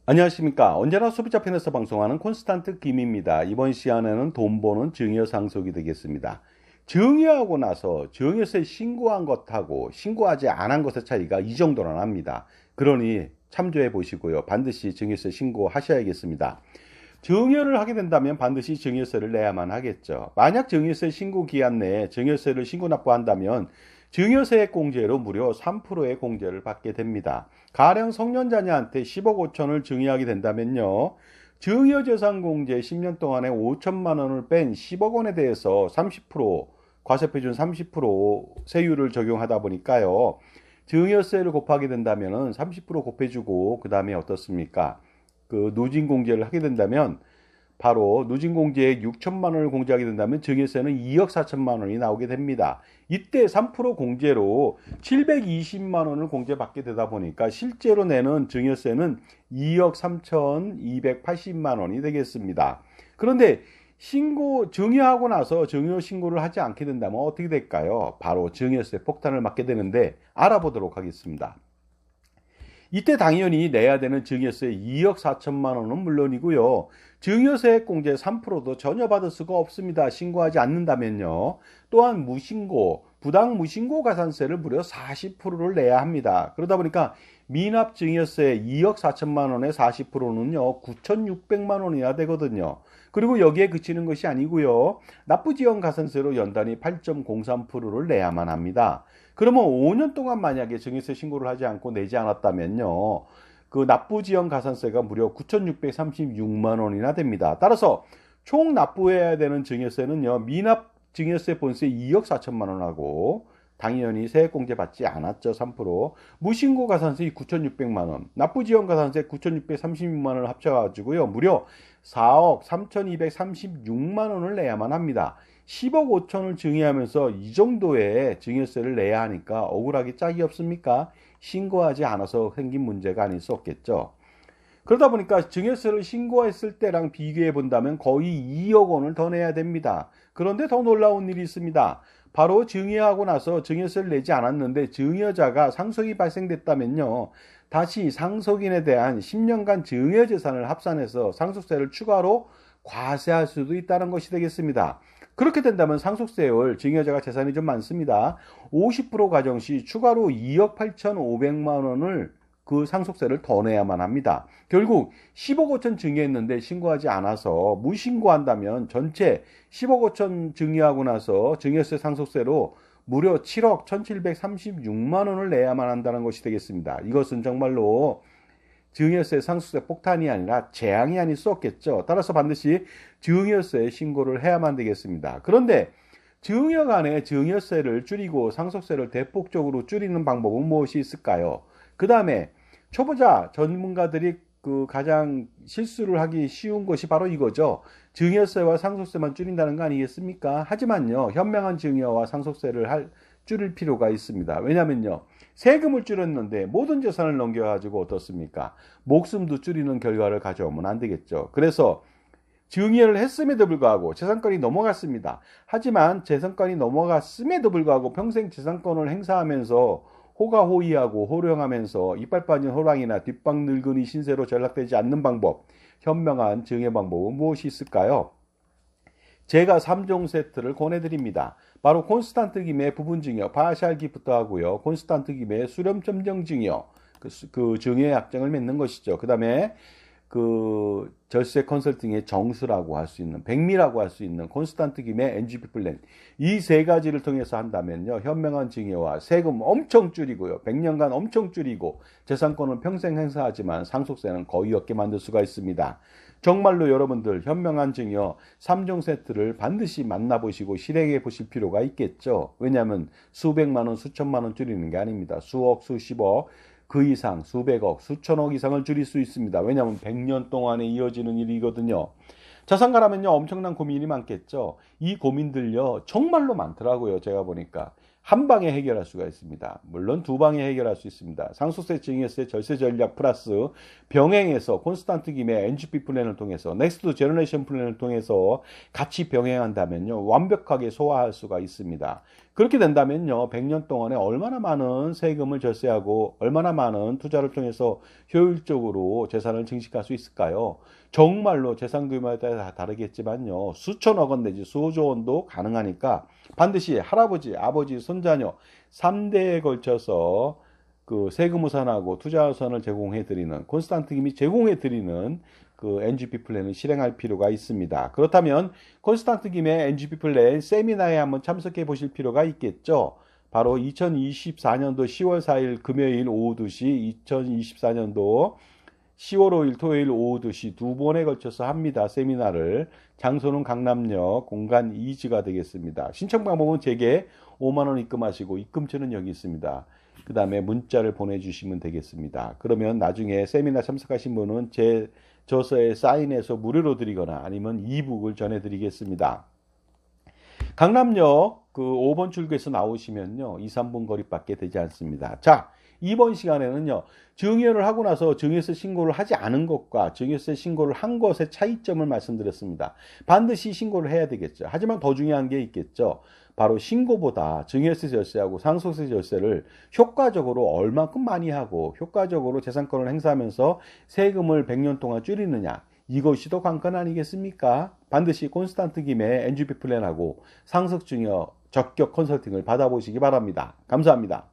안녕하십니까. 언제나 소비자 편에서 방송하는 콘스탄트 김입니다. 이번 시간에는 돈 버는 증여 상속이 되겠습니다. 증여하고 나서 증여세 신고한 것하고 신고하지 않은 것의 차이가 이 정도나 납니다. 그러니 참조해 보시고요. 반드시 증여세 신고하셔야겠습니다. 증여를 하게 된다면 반드시 증여세를 내야만 하겠죠. 만약 증여세 신고 기한 내에 증여세를 신고 납부한다면 증여세 공제로 무려 3%의 공제를 받게 됩니다. 가령 성년자녀한테 10억 5천을 증여하게 된다면요. 증여재산공제 10년 동안에 5천만 원을 뺀 10억 원에 대해서 30% 과세표준 30% 세율을 적용하다 보니까요. 증여세를 곱하게 된다면 30% 곱해주고 그 다음에 어떻습니까? 그 누진공제를 하게 된다면 바로 누진공제액 6천만 원을 공제하게 된다면 증여세는 2억 4천만 원이 나오게 됩니다. 이때 3% 공제로 720만 원을 공제받게 되다 보니까 실제로 내는 증여세는 2억 3,280만 원이 되겠습니다. 그런데 증여하고 나서 증여 신고를 하지 않게 된다면 어떻게 될까요? 바로 증여세 폭탄을 맞게 되는데 알아보도록 하겠습니다. 이때 당연히 내야 되는 증여세 2억 4천만 원은 물론이고요. 증여세액 공제 3%도 전혀 받을 수가 없습니다. 신고하지 않는다면요. 또한 부당 무신고 가산세를 무려 40%를 내야 합니다. 그러다 보니까 미납 증여세 2억 4천만 원의 40%는요. 9,600만 원이나 되거든요. 그리고 여기에 그치는 것이 아니고요. 납부지원 가산세로 연단위 8.03%를 내야만 합니다. 그러면 5년 동안 만약에 증여세 신고를 하지 않고 내지 않았다면요. 그 납부지원 가산세가 무려 9,636만 원이나 됩니다. 따라서 총 납부해야 되는 증여세는요. 미납 증여세 본세 2억 4천만 원하고 당연히 세액공제 받지 않았죠. 3%. 무신고 가산세 9,600만 원, 납부지원 가산세 9,636만 원을 합쳐가지고요. 무려 4억 3,236만 원을 내야만 합니다. 10억 5천을 증여하면서 이 정도의 증여세를 내야 하니까 억울하기 짝이 없습니까? 신고하지 않아서 생긴 문제가 아닐 수 없겠죠. 그러다 보니까 증여세를 신고했을 때랑 비교해 본다면 거의 2억 원을 더 내야 됩니다. 그런데 더 놀라운 일이 있습니다. 바로 증여하고 나서 증여세를 내지 않았는데 증여자가 상속이 발생됐다면요. 다시 상속인에 대한 10년간 증여재산을 합산해서 상속세를 추가로 과세할 수도 있다는 것이 되겠습니다. 그렇게 된다면 상속세율, 증여자가 재산이 좀 많습니다. 50% 가정 시 추가로 2억 8,500만 원을 그 상속세를 더 내야만 합니다. 결국 10억 5천 증여했는데 신고하지 않아서 무신고한다면 전체 10억 5천 증여하고 나서 증여세 상속세로 무려 7억 1,736만 원을 내야만 한다는 것이 되겠습니다. 이것은 정말로 증여세 상속세 폭탄이 아니라 재앙이 아닐 수 없겠죠. 따라서 반드시 증여세 신고를 해야만 되겠습니다. 그런데 증여 간의 증여세를 줄이고 상속세를 대폭적으로 줄이는 방법은 무엇이 있을까요? 그 다음에 초보자 전문가들이 그 가장 실수를 하기 쉬운 것이 바로 이거죠. 증여세와 상속세만 줄인다는 거 아니겠습니까? 하지만요, 현명한 증여와 상속세를 줄일 필요가 있습니다. 왜냐면요, 세금을 줄였는데 모든 재산을 넘겨가지고 어떻습니까? 목숨도 줄이는 결과를 가져오면 안 되겠죠. 그래서 증여를 했음에도 불구하고 재산권이 넘어갔습니다. 하지만 재산권이 넘어갔음에도 불구하고 평생 재산권을 행사하면서 호가호위하고 호령하면서 이빨 빠진 호랑이나 뒷방 늙은이 신세로 전락되지 않는 방법, 현명한 증여 방법은 무엇이 있을까요? 제가 3종 세트를 권해드립니다. 바로 콘스탄트 김의 부분 증여, 파샬 기프트 하고요. 콘스탄트 김의 수렴 점정 증여, 그 증여 약정을 맺는 것이죠. 그 다음에 그 절세 컨설팅의 정수라고 할 수 있는, 백미라고 할 수 있는 콘스탄트 김의 NGP 플랜, 이 세 가지를 통해서 한다면요, 현명한 증여와 세금 엄청 줄이고요, 100년간 엄청 줄이고 재산권은 평생 행사하지만 상속세는 거의 없게 만들 수가 있습니다. 정말로 여러분들 현명한 증여 3종 세트를 반드시 만나보시고 실행해 보실 필요가 있겠죠. 왜냐하면 수백만 원, 수천만 원 줄이는 게 아닙니다. 수억, 수십억, 그 이상 수백억, 수천억 이상을 줄일 수 있습니다. 왜냐하면 100년 동안에 이어지는 일이거든요. 자산가라면요, 엄청난 고민이 많겠죠. 이 고민들요, 정말로 많더라고요. 제가 보니까. 한 방에 해결할 수가 있습니다. 물론 두 방에 해결할 수 있습니다. 상속세, 증여세, 절세 전략 플러스 병행해서 콘스탄트 김의 NGP 플랜을 통해서 넥스트 제너레이션 플랜을 통해서 같이 병행한다면요, 완벽하게 소화할 수가 있습니다. 그렇게 된다면요, 100년 동안에 얼마나 많은 세금을 절세하고 얼마나 많은 투자를 통해서 효율적으로 재산을 증식할 수 있을까요? 정말로 재산 규모에 따라 다 다르겠지만요, 수천억 원 내지 수조 원도 가능하니까 반드시 할아버지, 아버지, 손자녀 3대에 걸쳐서 그 세금 우선하고 투자 우선을 제공해 드리는 콘스탄트 김이 제공해 드리는 그 NGP 플랜을 실행할 필요가 있습니다. 그렇다면 콘스탄트 김의 NGP 플랜 세미나에 한번 참석해 보실 필요가 있겠죠. 바로 2024년도 10월 4일 금요일 오후 2시, 2024년도 10월 5일 토요일 오후 2시 두 번에 걸쳐서 합니다. 세미나를. 장소는 강남역 공간 2지가 되겠습니다. 신청 방법은 제게 5만 원 입금하시고 입금처는 여기 있습니다. 그 다음에 문자를 보내주시면 되겠습니다. 그러면 나중에 세미나 참석하신 분은 제 저서에 사인해서 무료로 드리거나 아니면 이북을 전해드리겠습니다. 강남역 그 5번 출구에서 나오시면요, 2, 3분 거리밖에 되지 않습니다. 자, 이번 시간에는요, 증여를 하고 나서 증여세 신고를 하지 않은 것과 증여세 신고를 한 것의 차이점을 말씀드렸습니다. 반드시 신고를 해야 되겠죠. 하지만 더 중요한 게 있겠죠. 바로 신고보다 증여세 절세하고 상속세 절세를 효과적으로 얼마큼 많이 하고 효과적으로 재산권을 행사하면서 세금을 100년 동안 줄이느냐, 이것이 더 관건 아니겠습니까? 반드시 콘스탄트 김의 NGP 플랜하고 상속증여 적격 컨설팅을 받아보시기 바랍니다. 감사합니다.